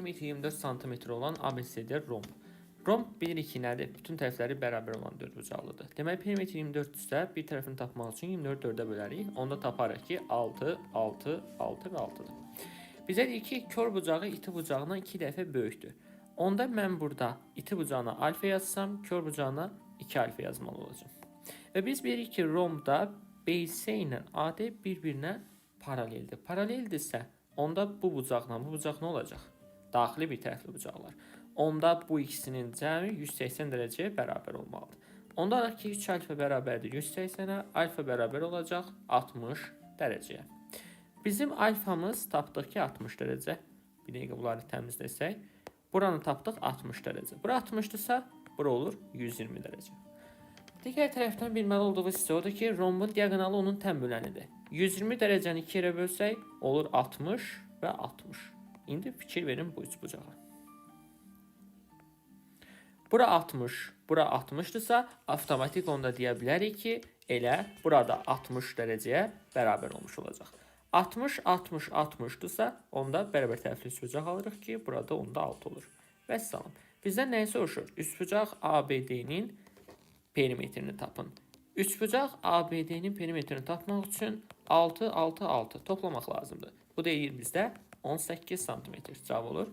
perimetri 24 cm olan ABCD romb. Romb bilirik ki nədir? Bütün tərəfləri bərabər olan dördbucaqlıdır. Deməli, perimetri 24 isə bir tərəfini tapmaq üçün 24 4-ə bölərik. Onda taparıq ki, 6, 6, 6 və 6-dır. Bizə deyir ki, kör bucağı iti bucağından 2 dəfə böyükdür. Onda mən burada iti bucağına alfa yazsam, kör bucağına 2 alfa yazmalı olacağım. Və biz bilirik ki, rombda BC ilə AD bir-birinə paraleldir. Paraleldirsə, onda bu bucaqla bu bucaq nə olacaq? Daxili bir tərəfli bucaqlar. Onda bu ikisinin cəmi 180 dərəcəyə bərabər olmalıdır. Onda da ki, 3 alfa bərabərdir 180-ə, alfa bərabər olacaq 60 dərəcəyə. Bizim alfamız tapdıq ki, 60 dərəcə. Bir dəqiqə bunları təmizləsək. Buranı tapdıq 60 dərəcə. Bura 60-dırsa, bura olur 120 dərəcə. Digər tərəfdən bilməli olduğu hissə odur ki, rombun diaqonalı onun tən bölənidir. 120 dərəcəni 2 yerə bölsək, olur 60 və 60. İndi fikir verin bu üç bucağa. Bura 60, bura 60-dırsa, avtomatik onda deyə bilərik ki, elə burada 60 dərəcəyə bərabər olmuş olacaq. 60, 60, 60-dırsa, onda bərabər tərəfli üçbucaq alırıq ki, burada onda 6 olur. Vəssalam. Bizdən nəyi soruşur? Üçbucaq ABD-nin perimetrini tapın. Üçbucaq ABD-nin perimetrini tapmaq üçün 6, 6, 6 toplamaq lazımdır. Bu deyir bizdə 18 cm cavab olur.